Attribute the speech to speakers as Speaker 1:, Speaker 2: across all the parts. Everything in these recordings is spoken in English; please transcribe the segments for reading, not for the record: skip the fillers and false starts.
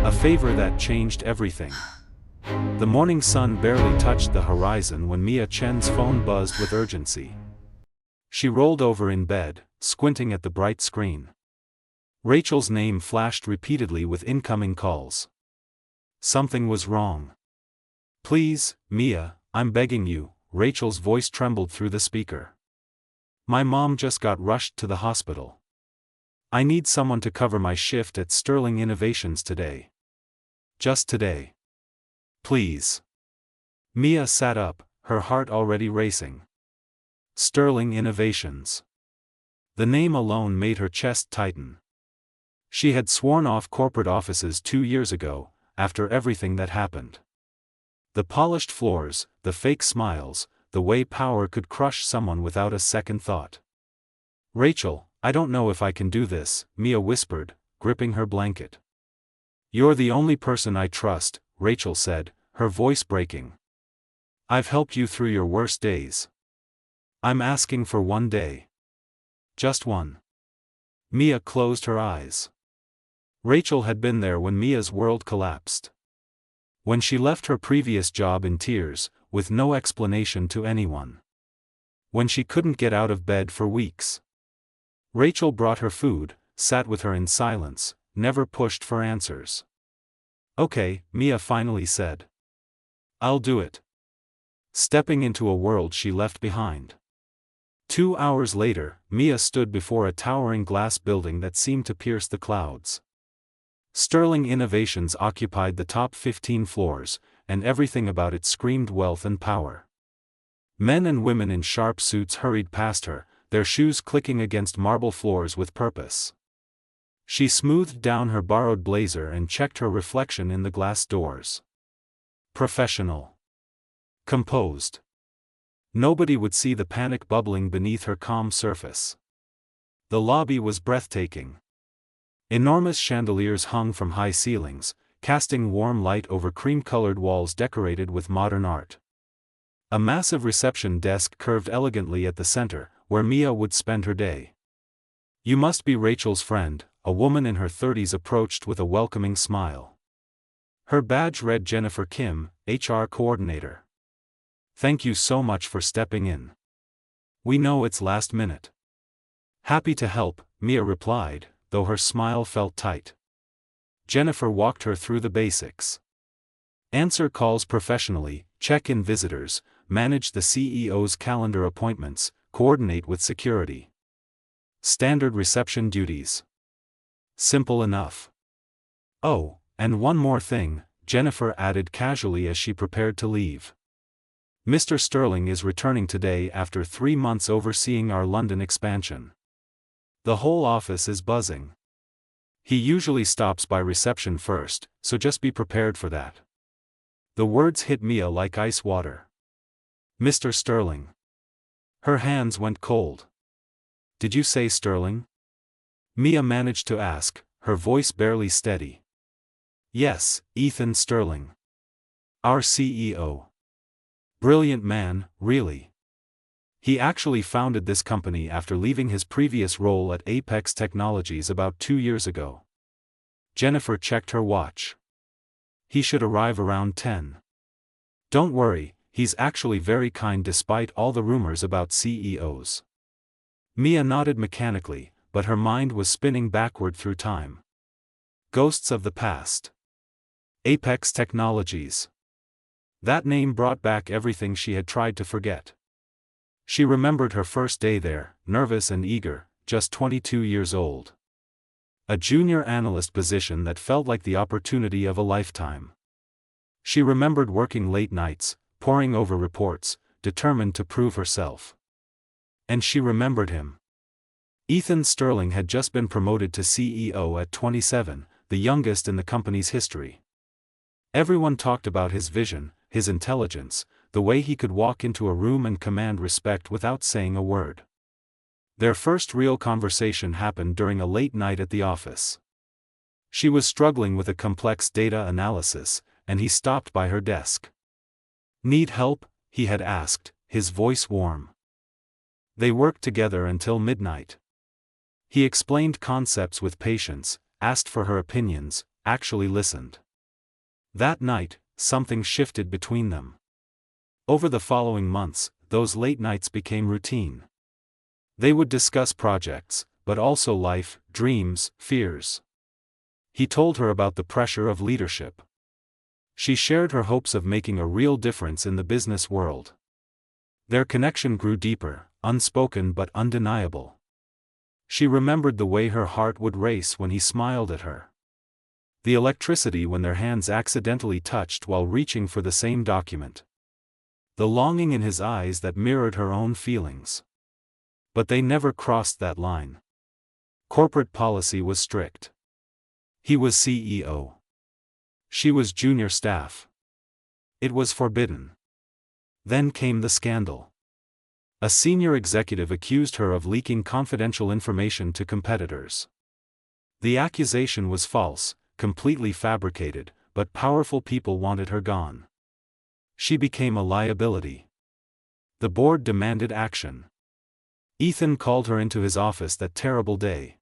Speaker 1: A favor that changed everything. The morning sun barely touched the horizon when Mia Chen's phone buzzed with urgency. She rolled over in bed, squinting at the bright screen. Rachel's name flashed repeatedly with incoming calls. Something was wrong. "Please, Mia, I'm begging you," Rachel's voice trembled through the speaker. "My mom just got rushed to the hospital. I need someone to cover my shift at Sterling Innovations today. Just today. Please." Mia sat up, her heart already racing. Sterling Innovations. The name alone made her chest tighten. She had sworn off corporate offices 2 years ago, after everything that happened. The polished floors, the fake smiles, the way power could crush someone without a second thought. "Rachel, I don't know if I can do this," Mia whispered, gripping her blanket. "You're the only person I trust," Rachel said, her voice breaking. "I've helped you through your worst days. I'm asking for one day. Just one." Mia closed her eyes. Rachel had been there when Mia's world collapsed. When she left her previous job in tears, with no explanation to anyone. When she couldn't get out of bed for weeks. Rachel brought her food, sat with her in silence, never pushed for answers. "Okay," Mia finally said. "I'll do it." Stepping into a world she left behind. 2 hours later, Mia stood before a towering glass building that seemed to pierce the clouds. Sterling Innovations occupied the top 15 floors, and everything about it screamed wealth and power. Men and women in sharp suits hurried past her, their shoes clicking against marble floors with purpose. She smoothed down her borrowed blazer and checked her reflection in the glass doors. Professional. Composed. Nobody would see the panic bubbling beneath her calm surface. The lobby was breathtaking. Enormous chandeliers hung from high ceilings, casting warm light over cream-colored walls decorated with modern art. A massive reception desk curved elegantly at the center, where Mia would spend her day. "You must be Rachel's friend," a woman in her 30s approached with a welcoming smile. Her badge read Jennifer Kim, HR coordinator. "Thank you so much for stepping in. We know it's last minute." "Happy to help," Mia replied, though her smile felt tight. Jennifer walked her through the basics. Answer calls professionally, check in visitors, manage the CEO's calendar appointments, coordinate with security. Standard reception duties. Simple enough. "Oh, and one more thing," Jennifer added casually as she prepared to leave. "Mr. Sterling is returning today after 3 months overseeing our London expansion. The whole office is buzzing. He usually stops by reception first, so just be prepared for that." The words hit Mia like ice water. "Mr. Sterling." Her hands went cold. "Did you say Sterling?" Mia managed to ask, her voice barely steady. "Yes, Ethan Sterling. Our CEO. Brilliant man, really. He actually founded this company after leaving his previous role at Apex Technologies about 2 years ago." Jennifer checked her watch. "He should arrive around 10. Don't worry, he's actually very kind despite all the rumors about CEOs." Mia nodded mechanically, but her mind was spinning backward through time. Ghosts of the past. Apex Technologies. That name brought back everything she had tried to forget. She remembered her first day there, nervous and eager, just 22 years old. A junior analyst position that felt like the opportunity of a lifetime. She remembered working late nights, poring over reports, determined to prove herself. And she remembered him. Ethan Sterling had just been promoted to CEO at 27, the youngest in the company's history. Everyone talked about his vision, his intelligence, the way he could walk into a room and command respect without saying a word. Their first real conversation happened during a late night at the office. She was struggling with a complex data analysis, and he stopped by her desk. "Need help?" he had asked, his voice warm. They worked together until midnight. He explained concepts with patience, asked for her opinions, actually listened. That night, something shifted between them. Over the following months, those late nights became routine. They would discuss projects, but also life, dreams, fears. He told her about the pressure of leadership. She shared her hopes of making a real difference in the business world. Their connection grew deeper, unspoken but undeniable. She remembered the way her heart would race when he smiled at her. The electricity when their hands accidentally touched while reaching for the same document. The longing in his eyes that mirrored her own feelings. But they never crossed that line. Corporate policy was strict. He was CEO. She was junior staff. It was forbidden. Then came the scandal. A senior executive accused her of leaking confidential information to competitors. The accusation was false, completely fabricated, but powerful people wanted her gone. She became a liability. The board demanded action. Ethan called her into his office that terrible day.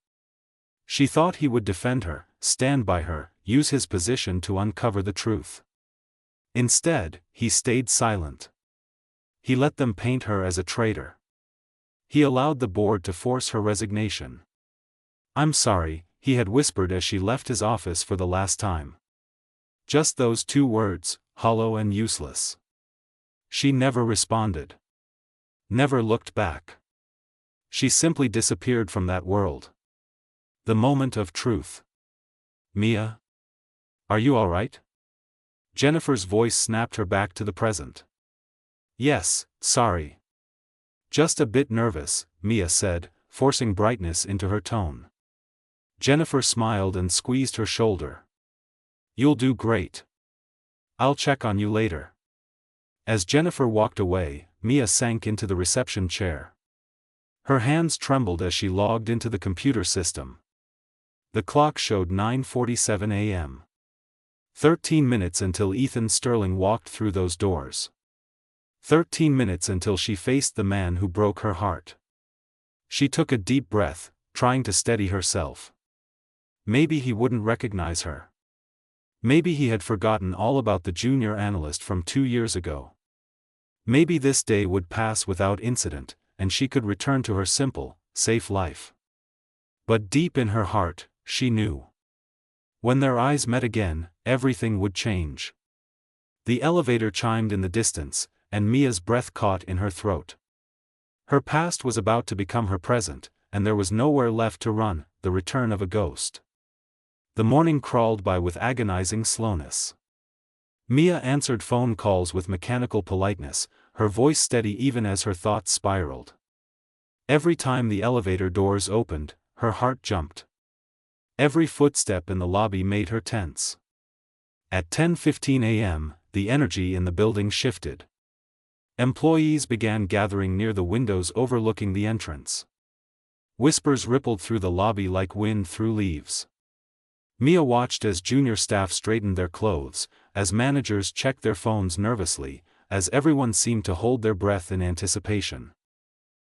Speaker 1: She thought he would defend her, stand by her, use his position to uncover the truth. Instead, he stayed silent. He let them paint her as a traitor. He allowed the board to force her resignation. "I'm sorry," he had whispered as she left his office for the last time. Just those 2 words, hollow and useless. She never responded. Never looked back. She simply disappeared from that world. The moment of truth. "Mia? Are you all right?" Jennifer's voice snapped her back to the present. "Yes, sorry. Just a bit nervous," Mia said, forcing brightness into her tone. Jennifer smiled and squeezed her shoulder. "You'll do great. I'll check on you later." As Jennifer walked away, Mia sank into the reception chair. Her hands trembled as she logged into the computer system. The clock showed 9:47 a.m. 13 minutes until Ethan Sterling walked through those doors. 13 minutes until she faced the man who broke her heart. She took a deep breath, trying to steady herself. Maybe he wouldn't recognize her. Maybe he had forgotten all about the junior analyst from 2 years ago. Maybe this day would pass without incident, and she could return to her simple, safe life. But deep in her heart, she knew. When their eyes met again, everything would change. The elevator chimed in the distance, and Mia's breath caught in her throat. Her past was about to become her present, and there was nowhere left to run, the return of a ghost. The morning crawled by with agonizing slowness. Mia answered phone calls with mechanical politeness, her voice steady even as her thoughts spiraled. Every time the elevator doors opened, her heart jumped. Every footstep in the lobby made her tense. At 10:15 a.m., the energy in the building shifted. Employees began gathering near the windows overlooking the entrance. Whispers rippled through the lobby like wind through leaves. Mia watched as junior staff straightened their clothes, as managers checked their phones nervously, as everyone seemed to hold their breath in anticipation.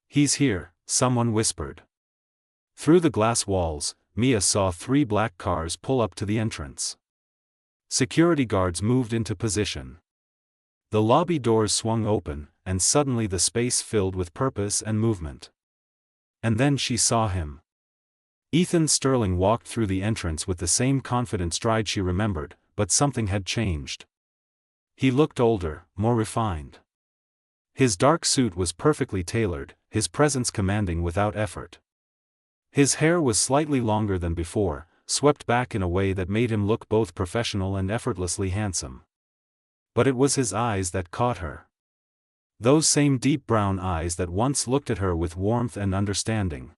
Speaker 1: "He's here," someone whispered. Through the glass walls, Mia saw 3 black cars pull up to the entrance. Security guards moved into position. The lobby doors swung open, and suddenly the space filled with purpose and movement. And then she saw him. Ethan Sterling walked through the entrance with the same confident stride she remembered, but something had changed. He looked older, more refined. His dark suit was perfectly tailored, his presence commanding without effort. His hair was slightly longer than before, swept back in a way that made him look both professional and effortlessly handsome. But it was his eyes that caught her. Those same deep brown eyes that once looked at her with warmth and understanding.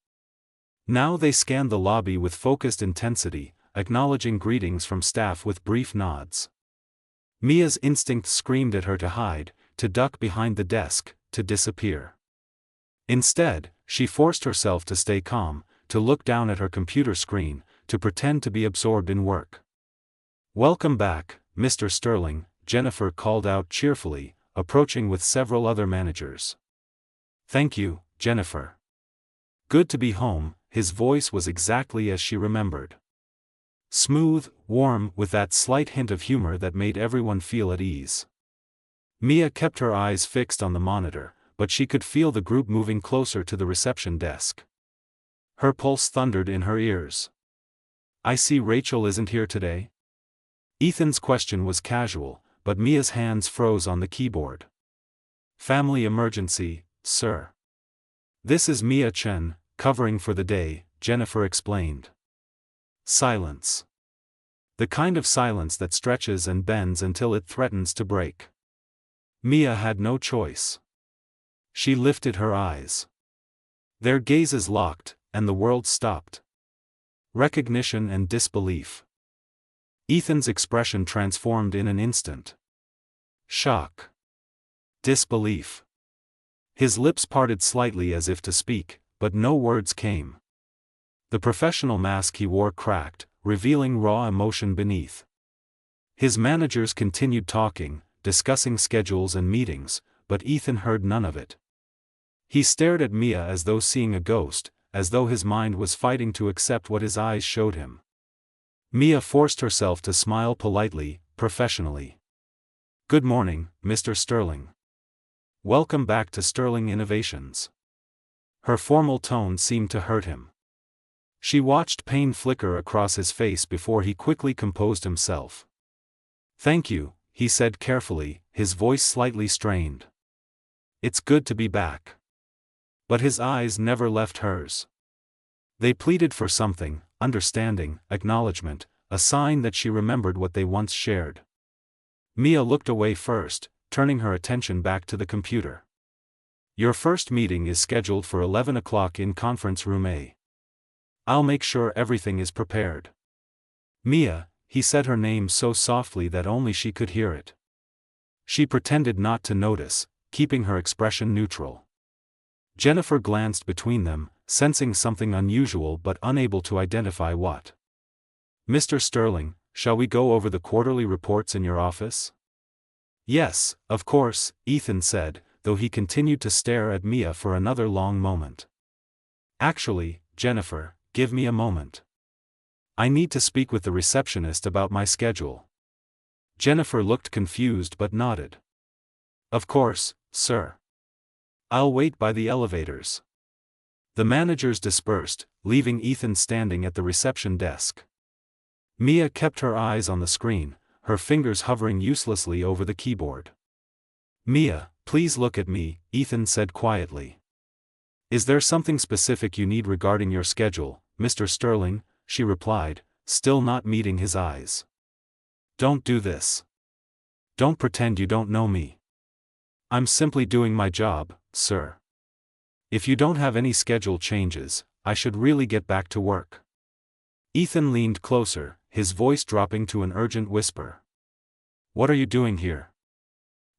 Speaker 1: Now they scanned the lobby with focused intensity, acknowledging greetings from staff with brief nods. Mia's instinct screamed at her to hide, to duck behind the desk, to disappear. Instead, she forced herself to stay calm, to look down at her computer screen, to pretend to be absorbed in work. "Welcome back, Mr. Sterling," Jennifer called out cheerfully, approaching with several other managers. "Thank you, Jennifer. Good to be home." His voice was exactly as she remembered. Smooth, warm, with that slight hint of humor that made everyone feel at ease. Mia kept her eyes fixed on the monitor, but she could feel the group moving closer to the reception desk. Her pulse thundered in her ears. "I see Rachel isn't here today?" Ethan's question was casual, but Mia's hands froze on the keyboard. "Family emergency, sir. This is Mia Chen, covering for the day," Jennifer explained. Silence. The kind of silence that stretches and bends until it threatens to break. Mia had no choice. She lifted her eyes. Their gazes locked, and the world stopped. Recognition and disbelief. Ethan's expression transformed in an instant. Shock. Disbelief. His lips parted slightly as if to speak, but no words came. The professional mask he wore cracked, revealing raw emotion beneath. His managers continued talking, discussing schedules and meetings, but Ethan heard none of it. He stared at Mia as though seeing a ghost, as though his mind was fighting to accept what his eyes showed him. Mia forced herself to smile politely, professionally. "Good morning, Mr. Sterling. Welcome back to Sterling Innovations." Her formal tone seemed to hurt him. She watched pain flicker across his face before he quickly composed himself. "Thank you," he said carefully, his voice slightly strained. "It's good to be back." But his eyes never left hers. They pleaded for something, understanding, acknowledgement, a sign that she remembered what they once shared. Mia looked away first, turning her attention back to the computer. "Your first meeting is scheduled for 11 o'clock in conference room A. I'll make sure everything is prepared." "Mia," he said her name so softly that only she could hear it. She pretended not to notice, keeping her expression neutral. Jennifer glanced between them, sensing something unusual but unable to identify what. "Mr. Sterling, shall we go over the quarterly reports in your office?" "Yes, of course," Ethan said, though he continued to stare at Mia for another long moment. "Actually, Jennifer, give me a moment. I need to speak with the receptionist about my schedule." Jennifer looked confused but nodded. "Of course, sir. I'll wait by the elevators." The managers dispersed, leaving Ethan standing at the reception desk. Mia kept her eyes on the screen, her fingers hovering uselessly over the keyboard. "Mia, please look at me," Ethan said quietly. "Is there something specific you need regarding your schedule, Mr. Sterling?" she replied, still not meeting his eyes. "Don't do this. Don't pretend you don't know me. I'm simply doing my job, sir. If you don't have any schedule changes, I should really get back to work." Ethan leaned closer, his voice dropping to an urgent whisper. "What are you doing here?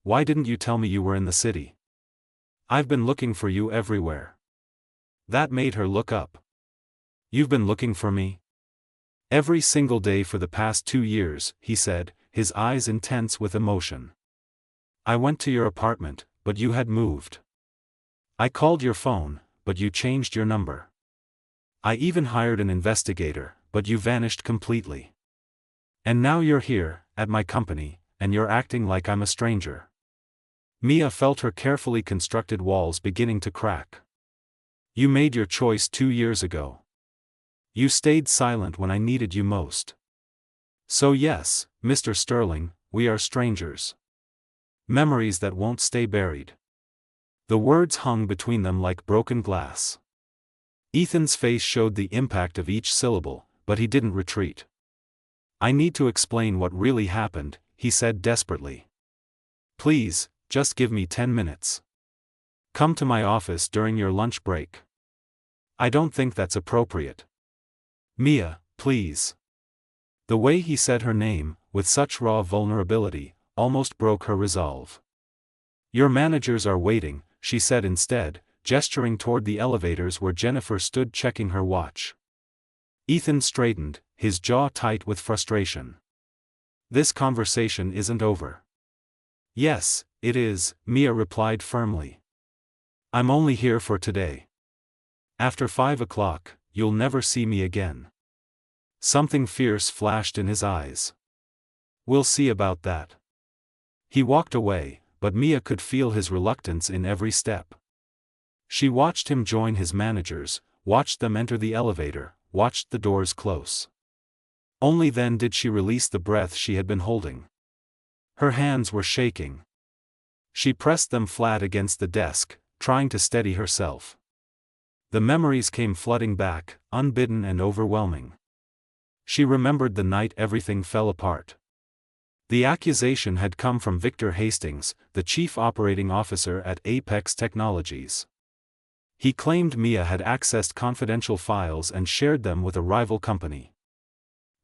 Speaker 1: Why didn't you tell me you were in the city? I've been looking for you everywhere." That made her look up. "You've been looking for me?" "Every single day for the past 2 years," he said, his eyes intense with emotion. "I went to your apartment, but you had moved. I called your phone, but you changed your number. I even hired an investigator, but you vanished completely. And now you're here, at my company, and you're acting like I'm a stranger." Mia felt her carefully constructed walls beginning to crack. "You made your choice 2 years ago. You stayed silent when I needed you most. So yes, Mr. Sterling, we are strangers. Memories that won't stay buried." The words hung between them like broken glass. Ethan's face showed the impact of each syllable, but he didn't retreat. "I need to explain what really happened," he said desperately. "Please, just give me 10 minutes. Come to my office during your lunch break." "I don't think that's appropriate." "Mia, please." The way he said her name, with such raw vulnerability, almost broke her resolve. "Your managers are waiting," she said instead, gesturing toward the elevators where Jennifer stood checking her watch. Ethan straightened, his jaw tight with frustration. "This conversation isn't over." "Yes, it is," Mia replied firmly. "I'm only here for today. After 5 o'clock, you'll never see me again." Something fierce flashed in his eyes. "We'll see about that." He walked away, but Mia could feel his reluctance in every step. She watched him join his managers, watched them enter the elevator, watched the doors close. Only then did she release the breath she had been holding. Her hands were shaking. She pressed them flat against the desk, trying to steady herself. The memories came flooding back, unbidden and overwhelming. She remembered the night everything fell apart. The accusation had come from Victor Hastings, the chief operating officer at Apex Technologies. He claimed Mia had accessed confidential files and shared them with a rival company.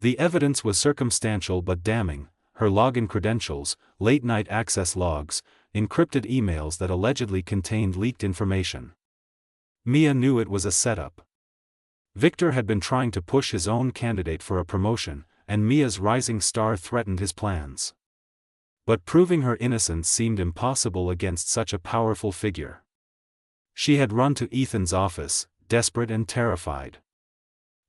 Speaker 1: The evidence was circumstantial but damning: her login credentials, late-night access logs, encrypted emails that allegedly contained leaked information. Mia knew it was a setup. Victor had been trying to push his own candidate for a promotion, and Mia's rising star threatened his plans. But proving her innocence seemed impossible against such a powerful figure. She had run to Ethan's office, desperate and terrified.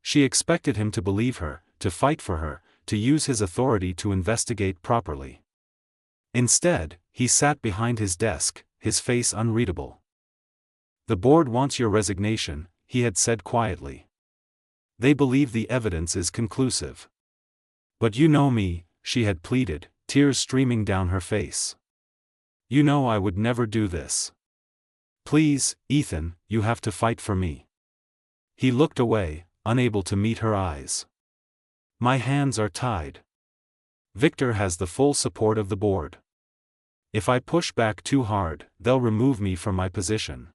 Speaker 1: She expected him to believe her, to fight for her, to use his authority to investigate properly. Instead, he sat behind his desk, his face unreadable. "The board wants your resignation," he had said quietly. "They believe the evidence is conclusive." "But you know me," she had pleaded, tears streaming down her face. "You know I would never do this. Please, Ethan, you have to fight for me." He looked away, unable to meet her eyes. "My hands are tied. Victor has the full support of the board. If I push back too hard, they'll remove me from my position.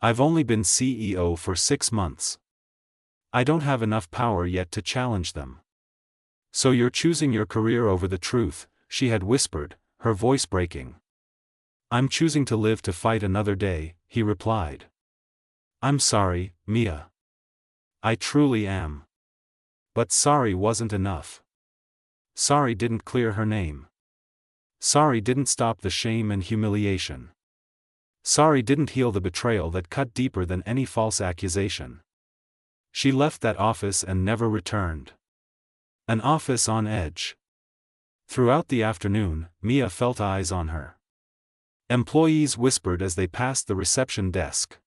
Speaker 1: I've only been CEO for 6 months. I don't have enough power yet to challenge them." "So you're choosing your career over the truth," she had whispered, her voice breaking. "I'm choosing to live to fight another day," he replied. "I'm sorry, Mia. I truly am." But sorry wasn't enough. Sorry didn't clear her name. Sorry didn't stop the shame and humiliation. Sorry didn't heal the betrayal that cut deeper than any false accusation. She left that office and never returned. An office on edge. Throughout the afternoon, Mia felt eyes on her. Employees whispered as they passed the reception desk.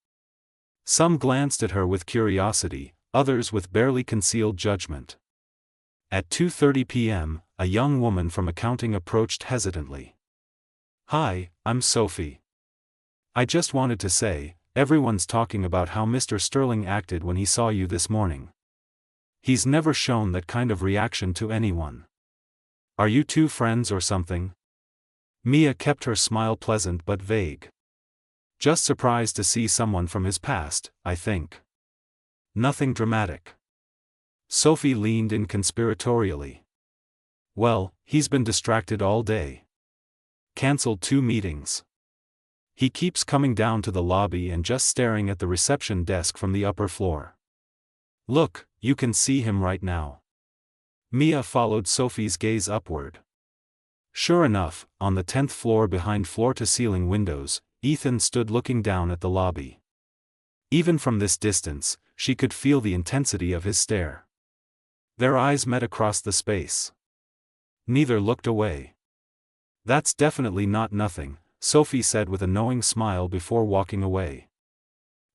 Speaker 1: Some glanced at her with curiosity, others with barely concealed judgment. At 2:30 p.m., a young woman from accounting approached hesitantly. "Hi, I'm Sophie. I just wanted to say, everyone's talking about how Mr. Sterling acted when he saw you this morning. He's never shown that kind of reaction to anyone. Are you two friends or something?" Mia kept her smile pleasant but vague. "Just surprised to see someone from his past, I think. Nothing dramatic." Sophie leaned in conspiratorially. "Well, he's been distracted all day. Cancelled 2 meetings. He keeps coming down to the lobby and just staring at the reception desk from the upper floor. Look, you can see him right now." Mia followed Sophie's gaze upward. Sure enough, on the 10th floor behind floor-to-ceiling windows, Ethan stood looking down at the lobby. Even from this distance, she could feel the intensity of his stare. Their eyes met across the space. Neither looked away. "That's definitely not nothing," Sophie said with a knowing smile before walking away.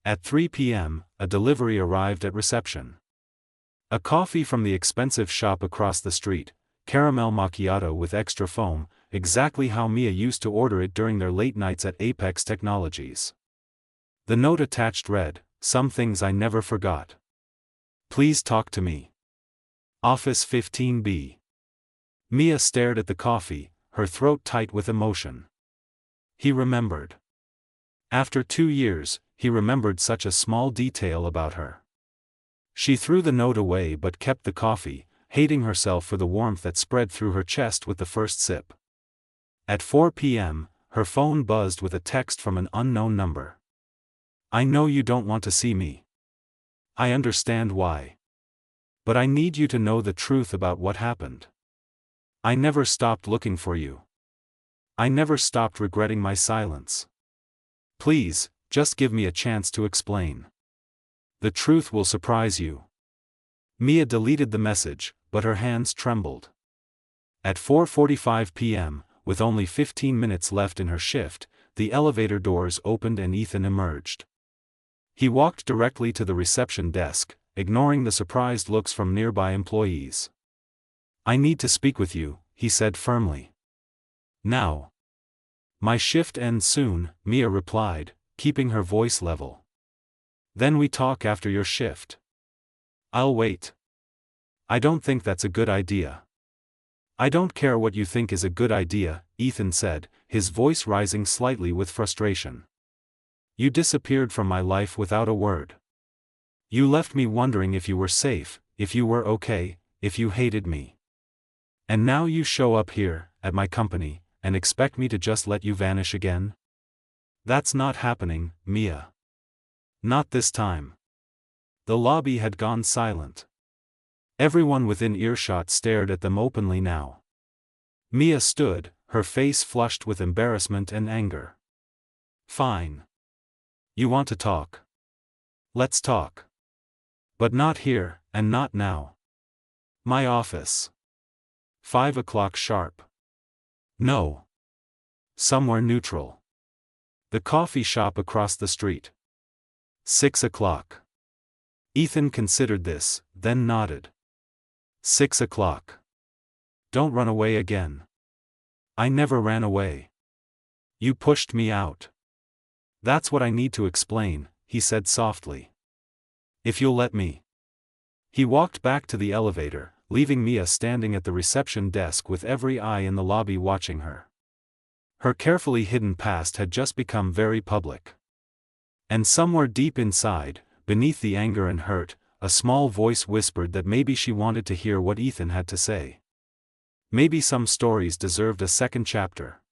Speaker 1: At 3 p.m., a delivery arrived at reception. A coffee from the expensive shop across the street, caramel macchiato with extra foam, exactly how Mia used to order it during their late nights at Apex Technologies. The note attached read, "Some things I never forgot. Please talk to me. Office 15B. Mia stared at the coffee, her throat tight with emotion. He remembered. After 2 years, he remembered such a small detail about her. She threw the note away but kept the coffee, hating herself for the warmth that spread through her chest with the first sip. At 4 p.m., her phone buzzed with a text from an unknown number. "I know you don't want to see me. I understand why. But I need you to know the truth about what happened. I never stopped looking for you. I never stopped regretting my silence. Please, just give me a chance to explain. The truth will surprise you." Mia deleted the message, but her hands trembled. At 4:45 p.m., with only 15 minutes left in her shift, the elevator doors opened and Ethan emerged. He walked directly to the reception desk, ignoring the surprised looks from nearby employees. "I need to speak with you," he said firmly. "Now." "My shift ends soon," Mia replied, keeping her voice level. "Then we talk after your shift." "I'll wait." "I don't think that's a good idea." "I don't care what you think is a good idea," Ethan said, his voice rising slightly with frustration. "You disappeared from my life without a word. You left me wondering if you were safe, if you were okay, if you hated me. And now you show up here, at my company, and expect me to just let you vanish again? That's not happening, Mia. Not this time." The lobby had gone silent. Everyone within earshot stared at them openly now. Mia stood, her face flushed with embarrassment and anger. "Fine. You want to talk? Let's talk. But not here, and not now. My office. 5 o'clock sharp. No. Somewhere neutral. The coffee shop across the street. 6 o'clock. Ethan considered this, then nodded. 6 o'clock. Don't run away again. I never ran away. You pushed me out. That's what I need to explain, he said softly. If you'll let me. He walked back to the elevator, leaving Mia standing at the reception desk with every eye in the lobby watching her. Her carefully hidden past had just become very public. And somewhere deep inside, beneath the anger and hurt, a small voice whispered that maybe she wanted to hear what Ethan had to say. Maybe some stories deserved a second chapter.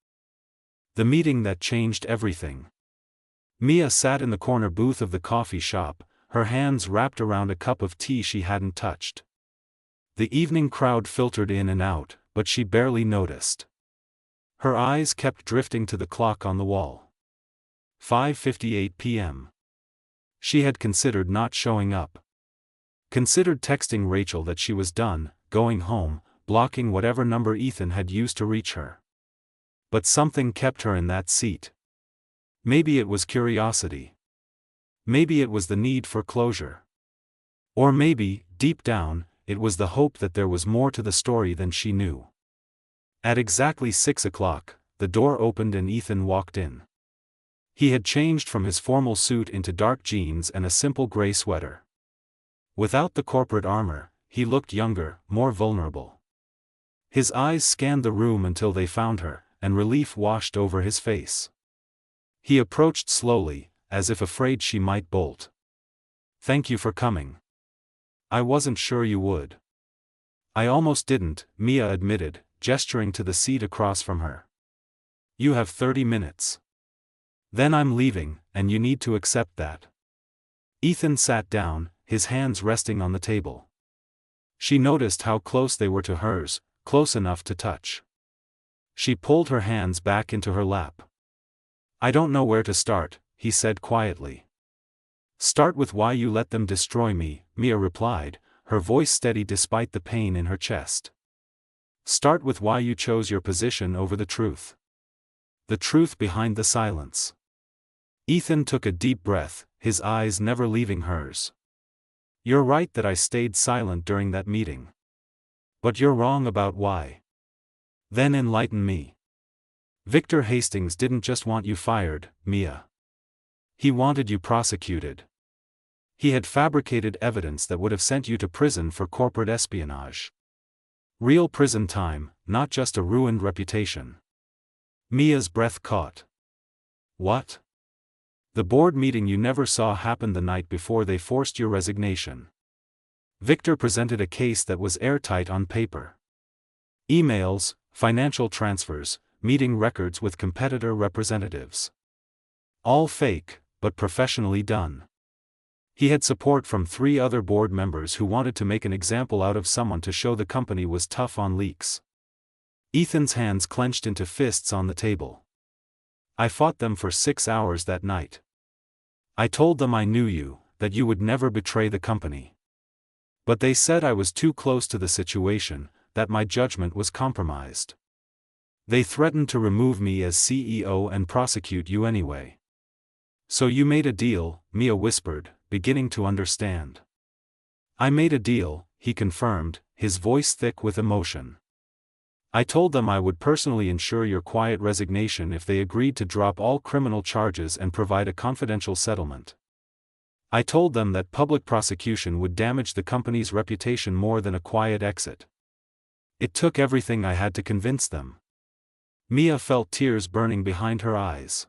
Speaker 1: The meeting that changed everything. Mia sat in the corner booth of the coffee shop, her hands wrapped around a cup of tea she hadn't touched. The evening crowd filtered in and out, but she barely noticed. Her eyes kept drifting to the clock on the wall. 5:58 p.m. She had considered not showing up. Considered texting Rachel that she was done, going home, blocking whatever number Ethan had used to reach her. But something kept her in that seat. Maybe it was curiosity. Maybe it was the need for closure. Or maybe, deep down, it was the hope that there was more to the story than she knew. At exactly 6 o'clock, the door opened and Ethan walked in. He had changed from his formal suit into dark jeans and a simple gray sweater. Without the corporate armor, he looked younger, more vulnerable. His eyes scanned the room until they found her, and relief washed over his face. He approached slowly, as if afraid she might bolt. "Thank you for coming. I wasn't sure you would." "I almost didn't," Mia admitted, gesturing to the seat across from her. "You have 30 minutes. Then I'm leaving, and you need to accept that." Ethan sat down, his hands resting on the table. She noticed how close they were to hers, close enough to touch. She pulled her hands back into her lap. "I don't know where to start," he said quietly. "Start with why you let them destroy me," Mia replied, her voice steady despite the pain in her chest. "Start with why you chose your position over the truth. The truth behind the silence." Ethan took a deep breath, his eyes never leaving hers. "You're right that I stayed silent during that meeting. But you're wrong about why. Then enlighten me. Victor Hastings didn't just want you fired, Mia. He wanted you prosecuted. He had fabricated evidence that would have sent you to prison for corporate espionage. Real prison time, not just a ruined reputation." Mia's breath caught. "What? The board meeting you never saw happened the night before they forced your resignation. Victor presented a case that was airtight on paper. Emails, financial transfers, meeting records with competitor representatives. All fake, but professionally done. He had support from 3 other board members who wanted to make an example out of someone to show the company was tough on leaks." Ethan's hands clenched into fists on the table. "I fought them for 6 hours that night. I told them I knew you, that you would never betray the company. But they said I was too close to the situation, that my judgment was compromised. They threatened to remove me as CEO and prosecute you anyway. So you made a deal, Mia whispered, beginning to understand. I made a deal, he confirmed, his voice thick with emotion. I told them I would personally ensure your quiet resignation if they agreed to drop all criminal charges and provide a confidential settlement. I told them that public prosecution would damage the company's reputation more than a quiet exit. It took everything I had to convince them. Mia felt tears burning behind her eyes.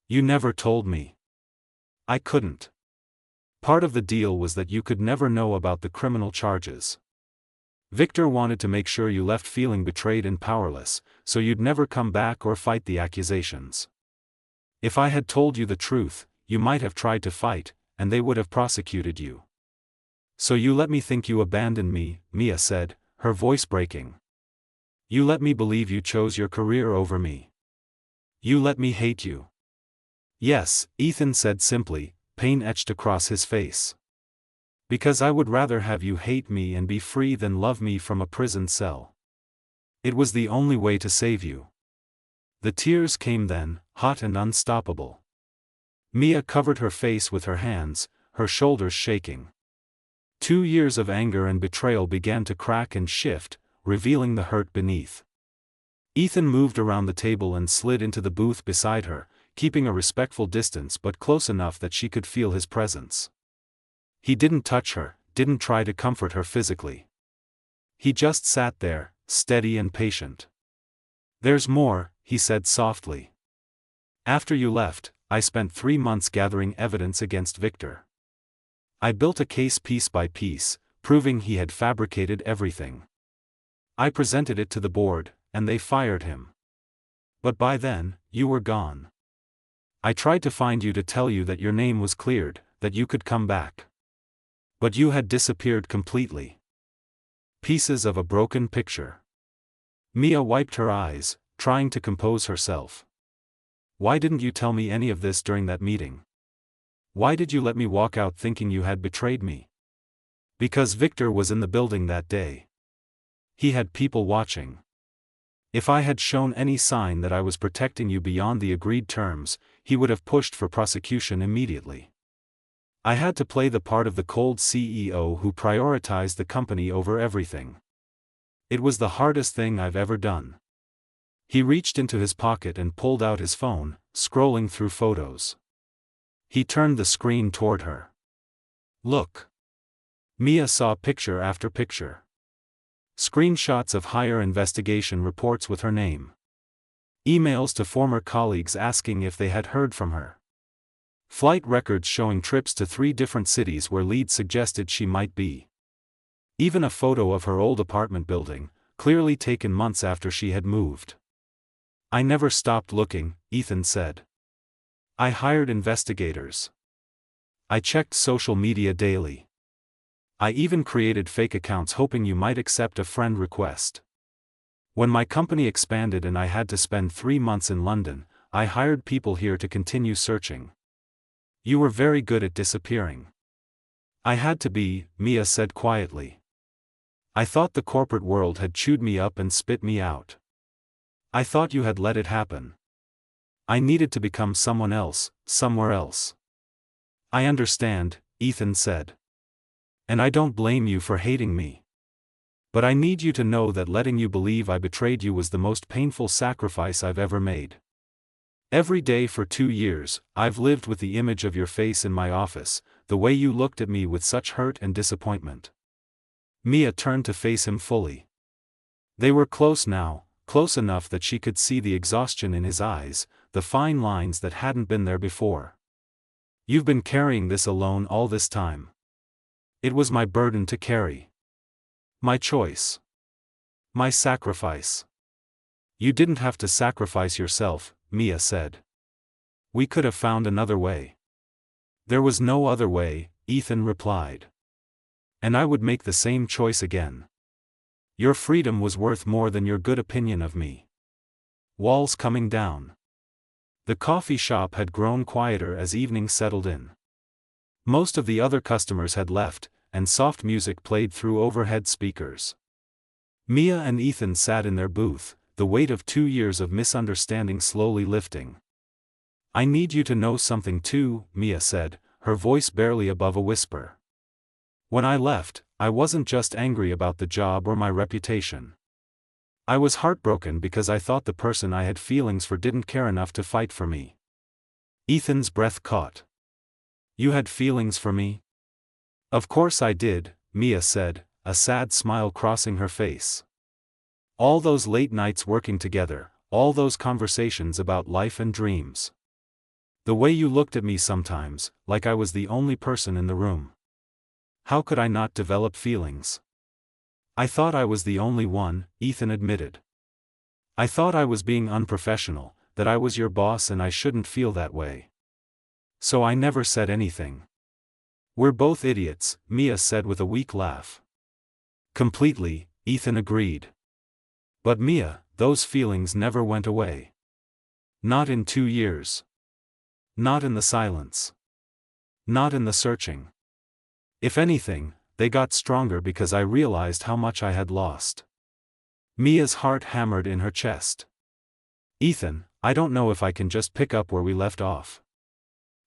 Speaker 1: You never told me. I couldn't. Part of the deal was that you could never know about the criminal charges. Victor wanted to make sure you left feeling betrayed and powerless, so you'd never come back or fight the accusations. If I had told you the truth, you might have tried to fight, and they would have prosecuted you. So you let me think you abandoned me, Mia said, her voice breaking. You let me believe you chose your career over me. You let me hate you. Yes, Ethan said simply, pain etched across his face. Because I would rather have you hate me and be free than love me from a prison cell. It was the only way to save you. The tears came then, hot and unstoppable. Mia covered her face with her hands, her shoulders shaking. 2 years of anger and betrayal began to crack and shift, revealing the hurt beneath. Ethan moved around the table and slid into the booth beside her, keeping a respectful distance but close enough that she could feel his presence. He didn't touch her, didn't try to comfort her physically. He just sat there, steady and patient. There's more, he said softly. After you left, I spent 3 months gathering evidence against Victor. I built a case piece by piece, proving he had fabricated everything. I presented it to the board, and they fired him. But by then, you were gone. I tried to find you to tell you that your name was cleared, that you could come back. But you had disappeared completely. Pieces of a broken picture. Mia wiped her eyes, trying to compose herself. Why didn't you tell me any of this during that meeting? Why did you let me walk out thinking you had betrayed me? Because Victor was in the building that day. He had people watching. If I had shown any sign that I was protecting you beyond the agreed terms, he would have pushed for prosecution immediately. I had to play the part of the cold CEO who prioritized the company over everything. It was the hardest thing I've ever done. He reached into his pocket and pulled out his phone, scrolling through photos. He turned the screen toward her. Look. Mia saw picture after picture. Screenshots of higher investigation reports with her name. Emails to former colleagues asking if they had heard from her. Flight records showing trips to 3 different cities where leads suggested she might be. Even a photo of her old apartment building, clearly taken months after she had moved. I never stopped looking, Ethan said. I hired investigators. I checked social media daily. I even created fake accounts hoping you might accept a friend request. When my company expanded and I had to spend 3 months in London, I hired people here to continue searching. You were very good at disappearing. I had to be, Mia said quietly. I thought the corporate world had chewed me up and spit me out. I thought you had let it happen. I needed to become someone else, somewhere else. I understand, Ethan said. And I don't blame you for hating me. But I need you to know that letting you believe I betrayed you was the most painful sacrifice I've ever made. Every day for 2 years, I've lived with the image of your face in my office, the way you looked at me with such hurt and disappointment. Mia turned to face him fully. They were close now, close enough that she could see the exhaustion in his eyes, the fine lines that hadn't been there before. You've been carrying this alone all this time. It was my burden to carry. My choice. My sacrifice. You didn't have to sacrifice yourself, Mia said. We could have found another way. There was no other way, Ethan replied. And I would make the same choice again. Your freedom was worth more than your good opinion of me. Walls coming down. The coffee shop had grown quieter as evening settled in. Most of the other customers had left, and soft music played through overhead speakers. Mia and Ethan sat in their booth, the weight of 2 years of misunderstanding slowly lifting. "I need you to know something too," Mia said, her voice barely above a whisper. "When I left, I wasn't just angry about the job or my reputation. I was heartbroken because I thought the person I had feelings for didn't care enough to fight for me." Ethan's breath caught. "You had feelings for me?" "Of course I did," Mia said, a sad smile crossing her face. "All those late nights working together, all those conversations about life and dreams. The way you looked at me sometimes, like I was the only person in the room. How could I not develop feelings?" "I thought I was the only one," Ethan admitted. "I thought I was being unprofessional, that I was your boss and I shouldn't feel that way. So I never said anything." "We're both idiots," Mia said with a weak laugh. "Completely," Ethan agreed. "But Mia, those feelings never went away. Not in 2 years. Not in the silence. Not in the searching. If anything, they got stronger because I realized how much I had lost." Mia's heart hammered in her chest. "Ethan, I don't know if I can just pick up where we left off.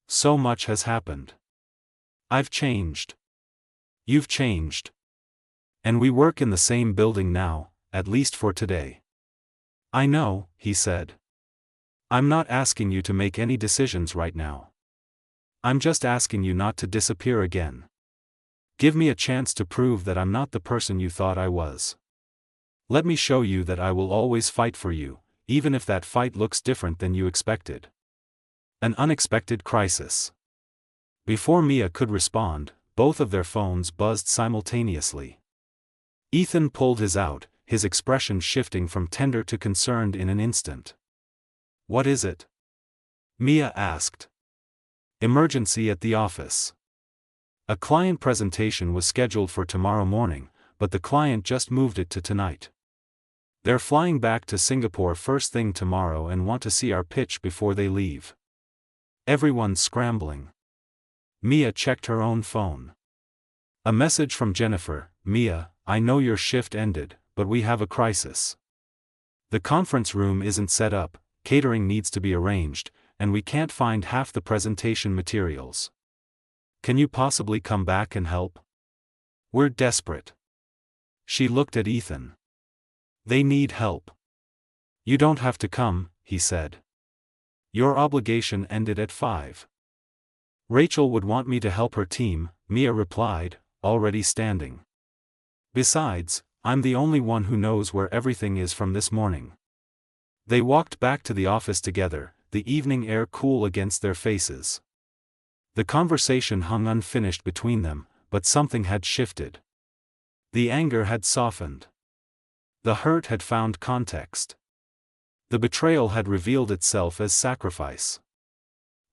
Speaker 1: So much has happened. I've changed. You've changed. And we work in the same building now, at least for today." "I know," he said. "I'm not asking you to make any decisions right now. I'm just asking you not to disappear again. Give me a chance to prove that I'm not the person you thought I was. Let me show you that I will always fight for you, even if that fight looks different than you expected." An unexpected crisis. Before Mia could respond, both of their phones buzzed simultaneously. Ethan pulled his out, his expression shifting from tender to concerned in an instant. "What is it?" Mia asked. "Emergency at the office. A client presentation was scheduled for tomorrow morning, but the client just moved it to tonight. They're flying back to Singapore first thing tomorrow and want to see our pitch before they leave. Everyone's scrambling." Mia checked her own phone. A message from Jennifer: "Mia, I know your shift ended, but we have a crisis. The conference room isn't set up, catering needs to be arranged, and we can't find half the presentation materials. Can you possibly come back and help? We're desperate." She looked at Ethan. "They need help." "You don't have to come," he said. "Your obligation ended at 5. "Rachel would want me to help her team," Mia replied, already standing. "Besides, I'm the only one who knows where everything is from this morning." They walked back to the office together, the evening air cool against their faces. The conversation hung unfinished between them, but something had shifted. The anger had softened. The hurt had found context. The betrayal had revealed itself as sacrifice.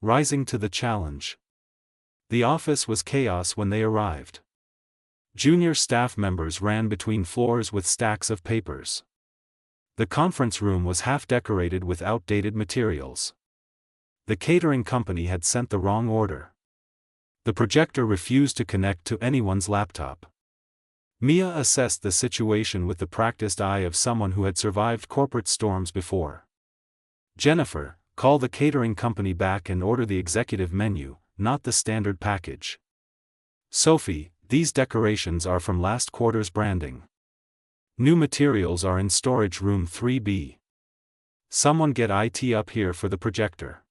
Speaker 1: Rising to the challenge. The office was chaos when they arrived. Junior staff members ran between floors with stacks of papers. The conference room was half decorated with outdated materials. The catering company had sent the wrong order. The projector refused to connect to anyone's laptop. Mia assessed the situation with the practiced eye of someone who had survived corporate storms before. "Jennifer, call the catering company back and order the executive menu, not the standard package. Sophie, these decorations are from last quarter's branding. New materials are in storage room 3B. Someone get IT up here for the projector."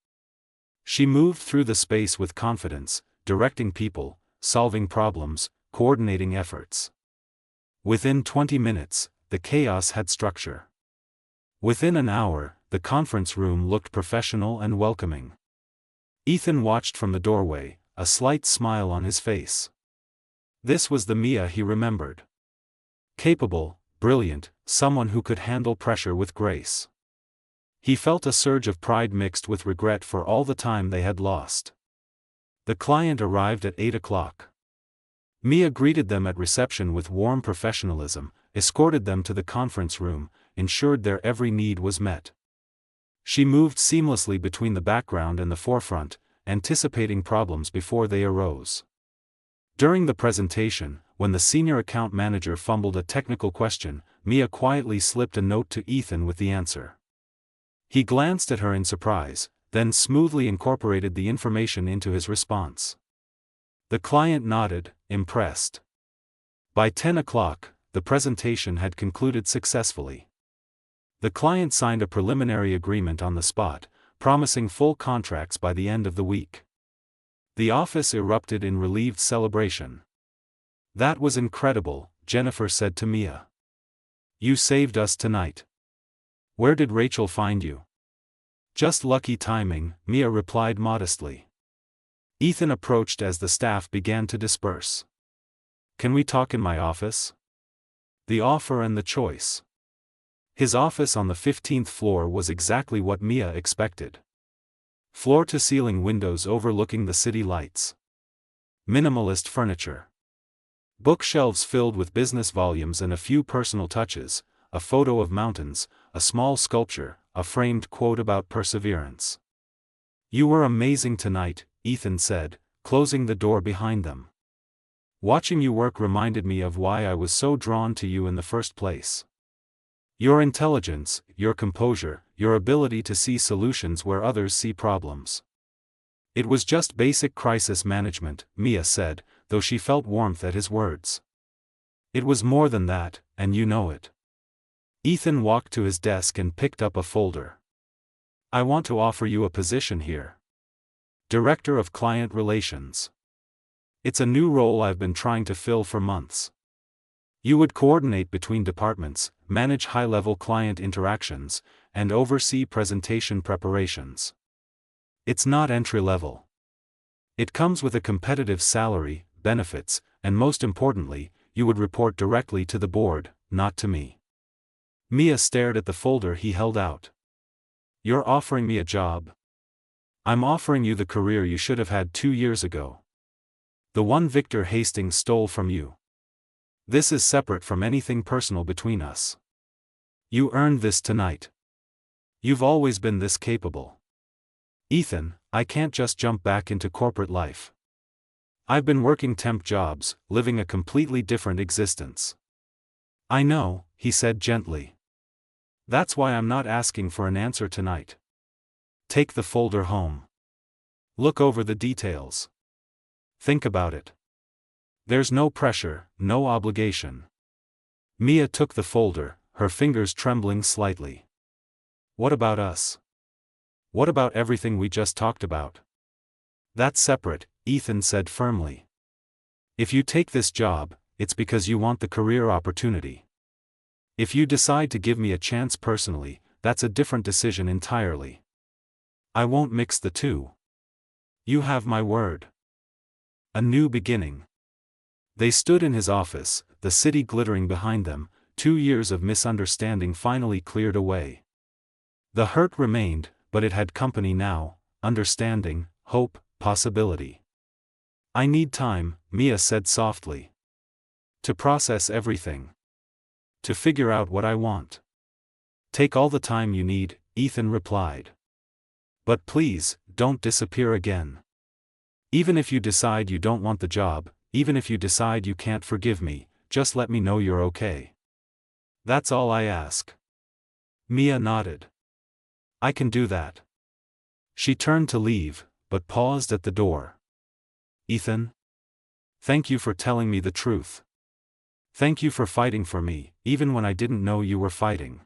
Speaker 1: She moved through the space with confidence, directing people, solving problems, coordinating efforts. Within 20 minutes, the chaos had structure. Within an hour, the conference room looked professional and welcoming. Ethan watched from the doorway, a slight smile on his face. This was the Mia he remembered. Capable, brilliant, someone who could handle pressure with grace. He felt a surge of pride mixed with regret for all the time they had lost. The client arrived at 8 o'clock. Mia greeted them at reception with warm professionalism, escorted them to the conference room, ensured their every need was met. She moved seamlessly between the background and the forefront, anticipating problems before they arose. During the presentation, when the senior account manager fumbled a technical question, Mia quietly slipped a note to Ethan with the answer. He glanced at her in surprise, then smoothly incorporated the information into his response. The client nodded, impressed. By 10 o'clock, the presentation had concluded successfully. The client signed a preliminary agreement on the spot, promising full contracts by the end of the week. The office erupted in relieved celebration. "That was incredible," Jennifer said to Mia. "You saved us tonight. Where did Rachel find you?" "Just lucky timing," Mia replied modestly. Ethan approached as the staff began to disperse. "Can we talk in my office?" The offer and the choice. His office on the 15th floor was exactly what Mia expected. Floor-to-ceiling windows overlooking the city lights. Minimalist furniture. Bookshelves filled with business volumes and a few personal touches, a photo of mountains, a small sculpture, a framed quote about perseverance. "You were amazing tonight," Ethan said, closing the door behind them. "Watching you work reminded me of why I was so drawn to you in the first place. Your intelligence, your composure, your ability to see solutions where others see problems." "It was just basic crisis management," Mia said, though she felt warmth at his words. "It was more than that, and you know it." Ethan walked to his desk and picked up a folder. "I want to offer you a position here. Director of Client Relations. It's a new role I've been trying to fill for months. You would coordinate between departments, manage high-level client interactions, and oversee presentation preparations. It's not entry-level. It comes with a competitive salary, benefits, and most importantly, you would report directly to the board, not to me." Mia stared at the folder he held out. "You're offering me a job?" "I'm offering you the career you should have had 2 years ago. The one Victor Hastings stole from you. This is separate from anything personal between us. You earned this tonight. You've always been this capable." "Ethan, I can't just jump back into corporate life. I've been working temp jobs, living a completely different existence." "I know," he said gently. "That's why I'm not asking for an answer tonight. Take the folder home. Look over the details. Think about it. There's no pressure, no obligation." Mia took the folder, her fingers trembling slightly. "What about us? What about everything we just talked about?" "That's separate," Ethan said firmly. "If you take this job, it's because you want the career opportunity. If you decide to give me a chance personally, that's a different decision entirely. I won't mix the two. You have my word." A new beginning. They stood in his office, the city glittering behind them, 2 years of misunderstanding finally cleared away. The hurt remained, but it had company now, understanding, hope, possibility. "I need time," Mia said softly. "To process everything. To figure out what I want." "Take all the time you need," Ethan replied. "But please, don't disappear again. Even if you decide you don't want the job, even if you decide you can't forgive me, just let me know you're okay. That's all I ask." Mia nodded. "I can do that." She turned to leave, but paused at the door. "Ethan? Thank you for telling me the truth. Thank you for fighting for me, even when I didn't know you were fighting."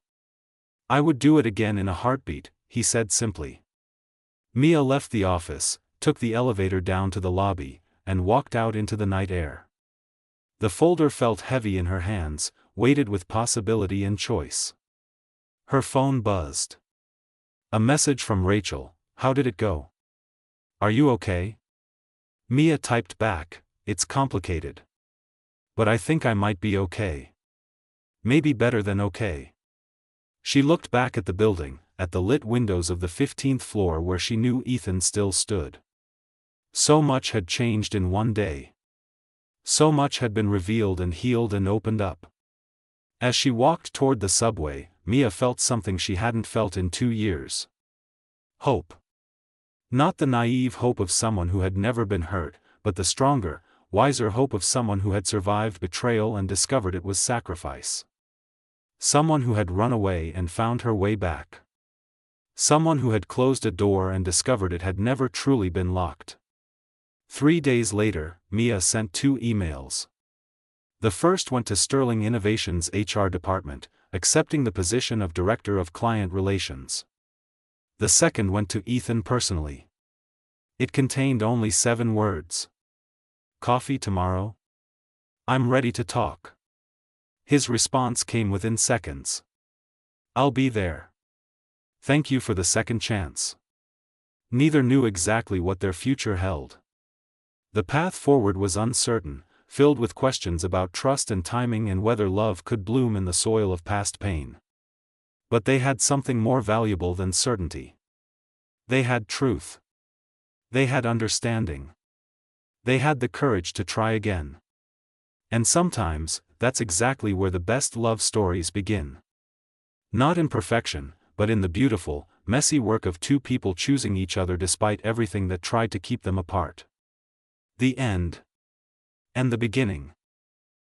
Speaker 1: "I would do it again in a heartbeat," he said simply. Mia left the office, took the elevator down to the lobby, and walked out into the night air. The folder felt heavy in her hands, weighted with possibility and choice. Her phone buzzed. A message from Rachel. "How did it go? Are you okay?" Mia typed back, "It's complicated. But I think I might be okay. Maybe better than okay." She looked back at the building, at the lit windows of the 15th floor where she knew Ethan still stood. So much had changed in one day. So much had been revealed and healed and opened up. As she walked toward the subway, Mia felt something she hadn't felt in 2 years. Hope. Not the naive hope of someone who had never been hurt, but the stronger, wiser hope of someone who had survived betrayal and discovered it was sacrifice. Someone who had run away and found her way back. Someone who had closed a door and discovered it had never truly been locked. 3 days later, Mia sent 2 emails. The first went to Sterling Innovations' HR department, accepting the position of Director of Client Relations. The second went to Ethan personally. It contained only 7 words. "Coffee tomorrow? I'm ready to talk." His response came within seconds. "I'll be there. Thank you for the second chance." Neither knew exactly what their future held. The path forward was uncertain, filled with questions about trust and timing and whether love could bloom in the soil of past pain. But they had something more valuable than certainty. They had truth. They had understanding. They had the courage to try again. And sometimes, that's exactly where the best love stories begin. Not in perfection, but in the beautiful, messy work of 2 people choosing each other despite everything that tried to keep them apart. The end. And the beginning.